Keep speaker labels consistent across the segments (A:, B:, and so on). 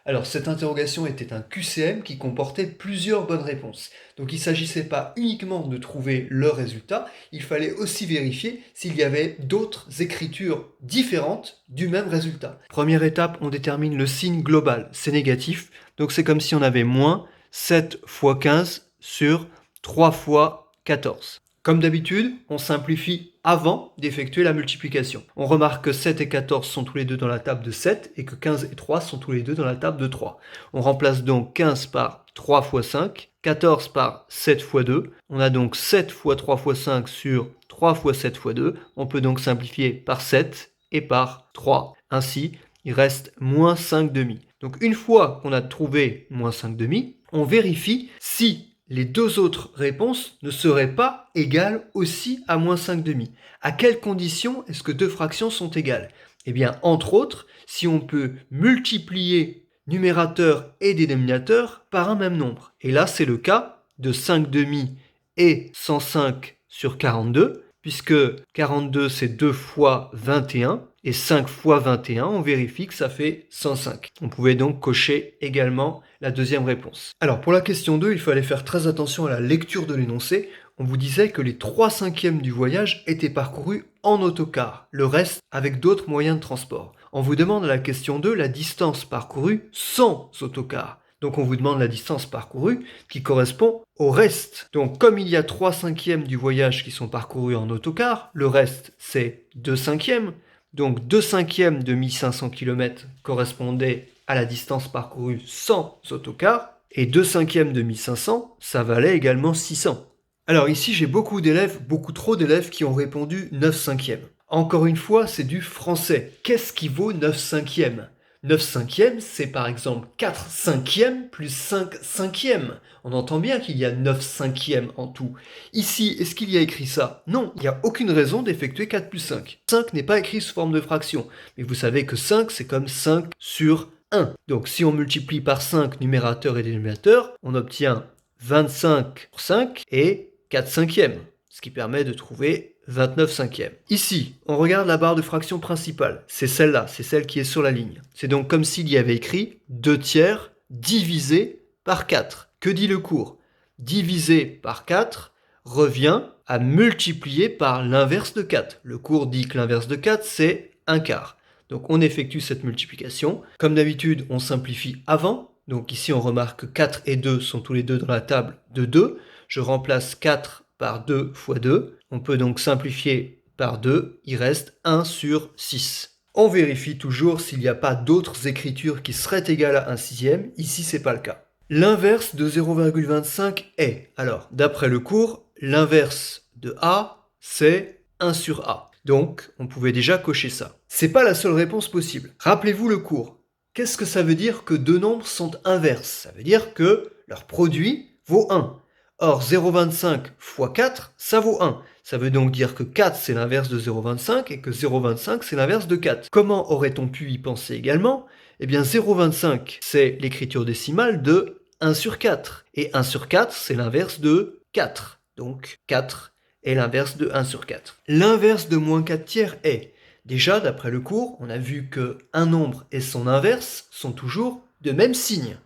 A: Alors, cette interrogation était un QCM qui comportait plusieurs bonnes réponses. Donc, il ne s'agissait pas uniquement de trouver le résultat, il fallait aussi vérifier s'il y avait d'autres écritures différentes du même résultat. Première étape, on détermine le signe global, c'est négatif, donc c'est comme si on avait moins 7 fois 15 sur 3 fois 14. Comme d'habitude, on simplifie avant d'effectuer la multiplication. On remarque que 7 et 14 sont tous les deux dans la table de 7 et que 15 et 3 sont tous les deux dans la table de 3. On remplace donc 15 par 3 fois 5, 14 par 7 fois 2. On a donc 7 fois 3 fois 5 sur 3 fois 7 fois 2. On peut donc simplifier par 7 et par 3. Ainsi, il reste moins 5 demi. Donc une fois qu'on a trouvé moins 5 demi, on vérifie si les deux autres réponses ne seraient pas égales aussi à moins 5 demi. À quelles conditions est-ce que deux fractions sont égales? Eh bien, entre autres, si on peut multiplier numérateur et dénominateur par un même nombre. Et là, c'est le cas de 5 demi et 105 sur 42, puisque 42 c'est 2 fois 21, et 5 fois 21, on vérifie que ça fait 105. On pouvait donc cocher également la deuxième réponse. Alors pour la question 2, il fallait faire très attention à la lecture de l'énoncé. On vous disait que les 3/5 du voyage étaient parcourus en autocar, le reste avec d'autres moyens de transport. On vous demande à la question 2 la distance parcourue sans autocar. Donc on vous demande la distance parcourue qui correspond au reste. Donc comme il y a 3/5 du voyage qui sont parcourus en autocar, le reste c'est 2/5. Donc 2/5 de 1500 km correspondait à la distance parcourue sans autocar, et 2/5 de 1500, ça valait également 600. Alors ici, j'ai beaucoup d'élèves, beaucoup trop d'élèves qui ont répondu 9/5. Encore une fois, c'est du français. Qu'est-ce qui vaut 9/5? 9/5, c'est par exemple 4/5 plus 5/5. On entend bien qu'il y a 9/5 en tout. Ici, est-ce qu'il y a écrit ça? Non, il n'y a aucune raison d'effectuer 4 plus 5. 5 n'est pas écrit sous forme de fraction. Mais vous savez que 5, c'est comme 5 sur 1. Donc si on multiplie par 5 numérateur et dénominateur, on obtient 25 pour 5 et 4/5, ce qui permet de trouver 29/5. Ici, on regarde la barre de fraction principale. C'est celle-là, c'est celle qui est sur la ligne. C'est donc comme s'il y avait écrit 2/3 divisé par 4. Que dit le cours? Divisé par 4 revient à multiplier par l'inverse de 4. Le cours dit que l'inverse de 4, c'est 1/4. Donc on effectue cette multiplication. Comme d'habitude, on simplifie avant. Donc ici, on remarque que 4 et 2 sont tous les deux dans la table de 2. Je remplace 4 par 2 fois 2. On peut donc simplifier par 2. Il reste 1 sur 6. On vérifie toujours s'il n'y a pas d'autres écritures qui seraient égales à 1/6. Ici, c'est pas le cas. L'inverse de 0,25 est, alors, d'après le cours, l'inverse de A, c'est 1 sur A. Donc, on pouvait déjà cocher ça. C'est pas la seule réponse possible. Rappelez-vous le cours. Qu'est-ce que ça veut dire que deux nombres sont inverses? Ça veut dire que leur produit vaut 1. Or, 0,25 fois 4, ça vaut 1. Ça veut donc dire que 4, c'est l'inverse de 0,25 et que 0,25, c'est l'inverse de 4. Comment aurait-on pu y penser également? Eh bien, 0,25, c'est l'écriture décimale de 1 sur 4. Et 1 sur 4, c'est l'inverse de 4. Donc, 4 est l'inverse de 1 sur 4. L'inverse de moins 4 tiers est... Déjà, d'après le cours, on a vu que un nombre et son inverse sont toujours de même signe.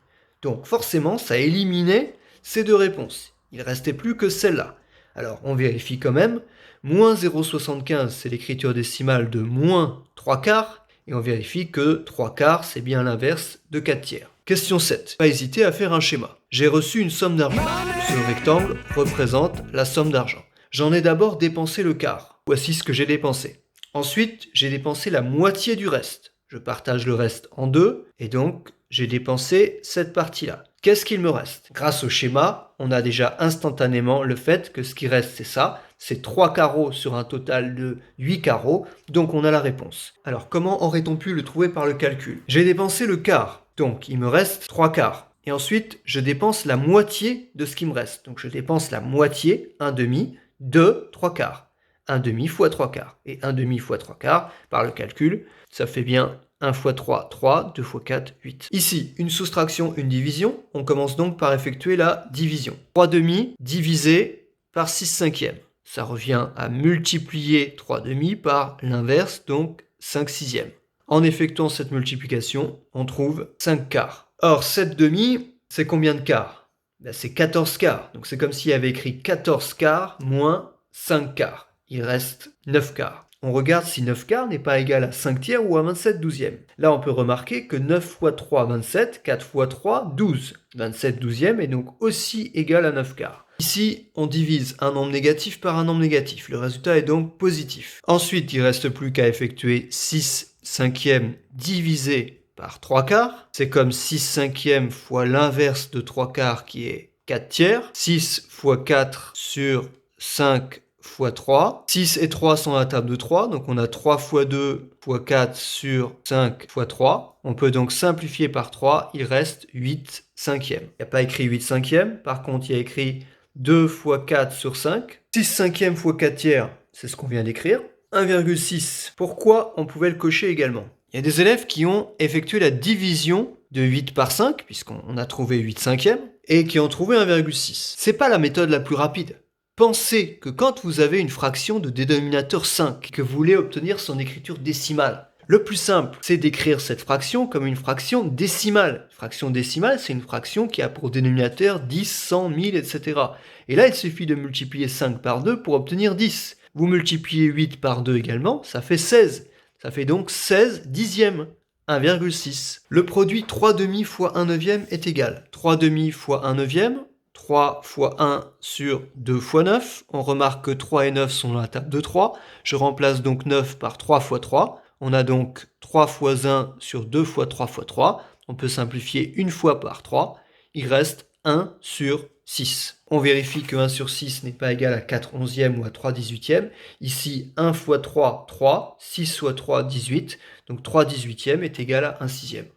A: Donc forcément, ça éliminait ces deux réponses. Il ne restait plus que celle-là. Alors, on vérifie quand même. Moins 0,75, c'est l'écriture décimale de moins 3/4. Et on vérifie que 3/4, c'est bien l'inverse de 4 tiers. Question 7. Pas hésiter à faire un schéma. J'ai reçu une somme d'argent. Ce rectangle représente la somme d'argent. J'en ai d'abord dépensé le quart. Voici ce que j'ai dépensé. Ensuite, j'ai dépensé la moitié du reste. Je partage le reste en deux, et donc j'ai dépensé cette partie-là. Qu'est-ce qu'il me reste? Grâce au schéma, on a déjà instantanément le fait que ce qui reste, c'est ça. C'est 3 carreaux sur un total de 8 carreaux, donc on a la réponse. Alors, comment aurait-on pu le trouver par le calcul? J'ai dépensé le quart, donc il me reste 3 quarts. Et ensuite, je dépense la moitié de ce qui me reste. Donc je dépense la moitié, un demi, de 3 quarts. 1 demi fois 3 quarts. Et 1 demi fois 3 quarts, par le calcul, ça fait bien 1 fois 3, 3, 2 fois 4, 8. Ici, une soustraction, une division. On commence donc par effectuer la division. 3 demi divisé par 6/5. Ça revient à multiplier 3 demi par l'inverse, donc 5/6. En effectuant cette multiplication, on trouve 5 quarts. Or, 7 demi, c'est combien de quarts? Ben, c'est 14 quarts. Donc c'est comme s'il y avait écrit 14 quarts moins 5 quarts. Il reste 9 quarts. On regarde si 9 quarts n'est pas égal à 5 tiers ou à 27 douzièmes. Là, on peut remarquer que 9 fois 3, 27, 4 fois 3, 12. 27 douzièmes est donc aussi égal à 9 quarts. Ici, on divise un nombre négatif par un nombre négatif. Le résultat est donc positif. Ensuite, il ne reste plus qu'à effectuer 6 cinquièmes divisé par 3 quarts. C'est comme 6 cinquièmes fois l'inverse de 3 quarts qui est 4 tiers. 6 fois 4 sur 5 fois 3. 6 et 3 sont à la table de 3, donc on a 3 fois 2 fois 4 sur 5 fois 3. On peut donc simplifier par 3, il reste 8 cinquièmes. Il n'y a pas écrit 8 cinquièmes, par contre il y a écrit 2 fois 4 sur 5. 6 cinquièmes fois 4 tiers, c'est ce qu'on vient d'écrire. 1,6. Pourquoi on pouvait le cocher également? Il y a des élèves qui ont effectué la division de 8 par 5, puisqu'on a trouvé 8 cinquièmes, et qui ont trouvé 1,6. C'est pas la méthode la plus rapide. Pensez que quand vous avez une fraction de dénominateur 5, que vous voulez obtenir son écriture décimale, le plus simple, c'est d'écrire cette fraction comme une fraction décimale. Une fraction décimale, c'est une fraction qui a pour dénominateur 10, 100, 1000, etc. Et là, il suffit de multiplier 5 par 2 pour obtenir 10. Vous multipliez 8 par 2 également, ça fait 16. Ça fait donc 16 dixièmes. 1,6. Le produit 3 demi fois 1 neuvième est égal. 3 demi fois 1 neuvième, 3 fois 1 sur 2 fois 9. On remarque que 3 et 9 sont dans la table de 3. Je remplace donc 9 par 3 fois 3. On a donc 3 fois 1 sur 2 fois 3 fois 3. On peut simplifier une fois par 3. Il reste 1 sur 6. On vérifie que 1 sur 6 n'est pas égal à 4 onzièmes ou à 3 18e. Ici, 1 fois 3, 3. 6 fois 3, 18. Donc 3 18e est égal à 1 sixième.